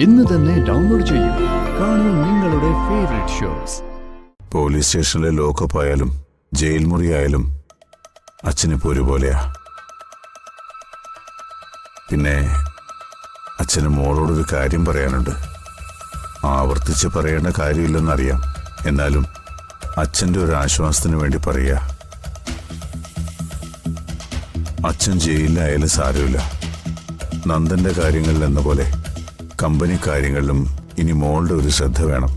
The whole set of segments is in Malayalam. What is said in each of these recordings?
ഇന്ന് തന്നെ ഡൗൺലോഡ് ചെയ്യൂ. കാണൂ നിങ്ങളുടെ ഫേവറേറ്റ് ഷോസ്. പോലീസ് സ്റ്റേഷനിലെ ലോക്കപ്പ് ആയാലും ജയിൽ മുറി ആയാലും അച്ഛനിപ്പോ ഒരുപോലെയാ. പിന്നെ അച്ഛന് മോളോടൊരു കാര്യം പറയാനുണ്ട്. ആവർത്തിച്ച് പറയേണ്ട കാര്യമില്ലെന്നറിയാം. എന്നാലും അച്ഛൻ്റെ ഒരു ആശ്വാസത്തിന് വേണ്ടി പറയാ. അച്ഛൻ ജയിലിലായാലും സാരമില്ല. നന്ദന്റെ കാര്യങ്ങളിൽ എന്ന പോലെ കമ്പനി കാര്യങ്ങളിലും ഇനി മോളുടെ ഒരു ശ്രദ്ധ വേണം.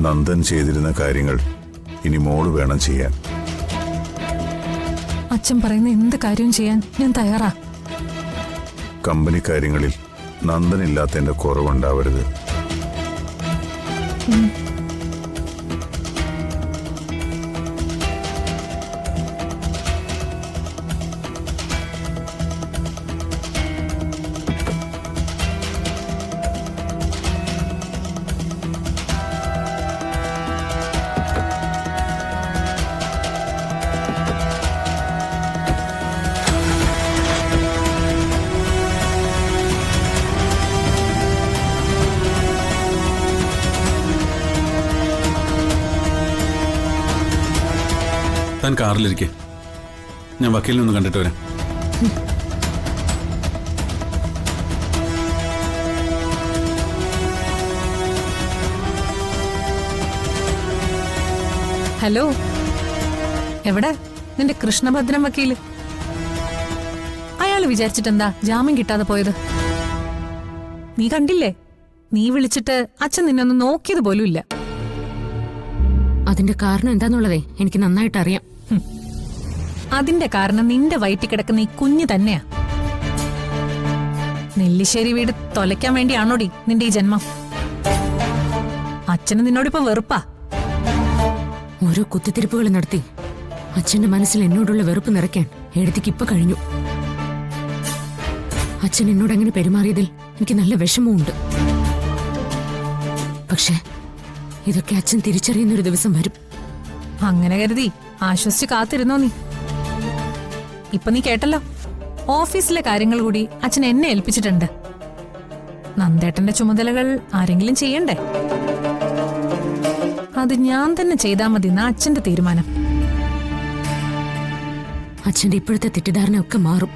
നന്ദൻ ചെയ്തിരുന്ന കാര്യങ്ങൾ ഇനി മോള് വേണം ചെയ്യാൻ. അച്ഛൻ പറയുന്ന എന്ത് കാര്യവും ചെയ്യാൻ ഞാൻ തയ്യാറാ. കമ്പനി കാര്യങ്ങളിൽ നന്ദനില്ലാത്തതിന്റെ കുറവുണ്ടാവരുത്. താൻ കാറിലിരിക്കെ, ഞാൻ വക്കീലിനെ ഒന്ന് കണ്ടിട്ട് വരാം. ഹലോ, എവിടെ നിന്റെ കൃഷ്ണഭദ്രം വക്കീല്? അയാള് വിചാരിച്ചിട്ടെന്താ ജാമ്യം കിട്ടാതെ പോയത്? നീ കണ്ടില്ലേ? നീ വിളിച്ചിട്ട് അച്ഛൻ നിന്നൊന്ന് നോക്കിയത് പോലും ഇല്ല. അതിന്റെ കാരണം എന്താന്നുള്ളതേ എനിക്ക് നന്നായിട്ട് അറിയാം. അതിന്റെ കാരണം നിന്റെ വയറ്റിൽ കിടക്കുന്ന ഈ കുഞ്ഞ് തന്നെയാ. നെല്ലിശ്ശേരി വീട് തൊലയ്ക്കാൻ വേണ്ടിയാണോടി നിന്റെ ഈ ജന്മം? അച്ഛന് നിന്നോടിപ്പോ വെറുപ്പാ. ഓരോ കുത്തിത്തിരിപ്പുകൾ നടത്തി അച്ഛന്റെ മനസ്സിൽ എന്നോടുള്ള വെറുപ്പ് നിറയ്ക്കാൻ എഴുതിക്ക് ഇപ്പൊ കഴിഞ്ഞു. അച്ഛൻ എന്നോട് അങ്ങനെ പെരുമാറിയതിൽ എനിക്ക് നല്ല വിഷമമുണ്ട്. പക്ഷെ ഇതൊക്കെ അച്ഛൻ തിരിച്ചറിയുന്നൊരു ദിവസം വരും. അങ്ങനെ കരുതി ആശ്വസിച്ച് കാത്തിരുന്നോ നീ? ഇപ്പൊ നീ കേട്ടല്ലോ, ഓഫീസിലെ കാര്യങ്ങൾ കൂടി അച്ഛൻ എന്നെ ഏൽപ്പിച്ചിട്ടുണ്ട്. നന്ദേട്ടന്റെ ചുമതലകൾ ആരെങ്കിലും ചെയ്യണ്ടേ? അത് ഞാൻ തന്നെ ചെയ്താൽ മതി എന്നാ അച്ഛന്റെ തീരുമാനം. അച്ഛന്റെ ഇപ്പോഴത്തെ തെറ്റിദ്ധാരണ ഒക്കെ മാറും.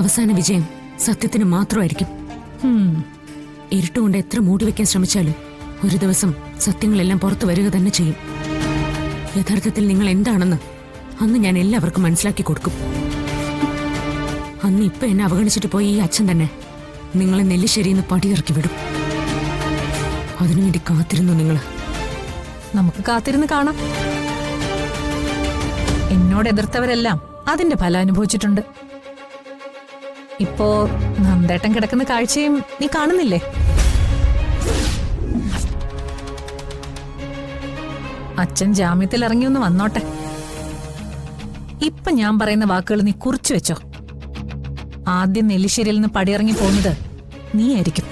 അവസാന വിജയം സത്യത്തിന് മാത്രമായിരിക്കും. ഇരുട്ടുകൊണ്ട് എത്ര മൂടിവെക്കാൻ ശ്രമിച്ചാലും ഒരു ദിവസം സത്യങ്ങളെല്ലാം പുറത്തു വരിക തന്നെ ചെയ്യും. യഥാർത്ഥത്തിൽ നിങ്ങൾ എന്താണെന്ന് അന്ന് ഞാൻ എല്ലാവർക്കും മനസ്സിലാക്കി കൊടുക്കും. അന്ന് ഇപ്പൊ എന്നെ അവഗണിച്ചിട്ട് പോയി ഈ അച്ഛൻ തന്നെ നിങ്ങളെ നെല്ലിശ്ശേരിന്ന് പടിയിറക്കി വിടും. അതിനുവേണ്ടി കാത്തിരുന്നു നിങ്ങള്. നമുക്ക് കാത്തിരുന്ന് കാണാം. എന്നോട് എതിർത്തവരെല്ലാം അതിന്റെ ഫലം അനുഭവിച്ചിട്ടുണ്ട്. ഇപ്പോ നന്ദേട്ടൻ കിടക്കുന്ന കാഴ്ചയും നീ കാണുന്നില്ലേ? അച്ഛൻ ജാമ്യത്തിൽ ഇറങ്ങിയൊന്ന് വന്നോട്ടെ. ഇപ്പൊ ഞാൻ പറയുന്ന വാക്കുകൾ നീ കുറിച്ചു വെച്ചോ. ആദ്യം നെല്ലിശ്ശേരിയിൽ നിന്ന് പടിയിറങ്ങി പോകുന്നത് നീയായിരിക്കും.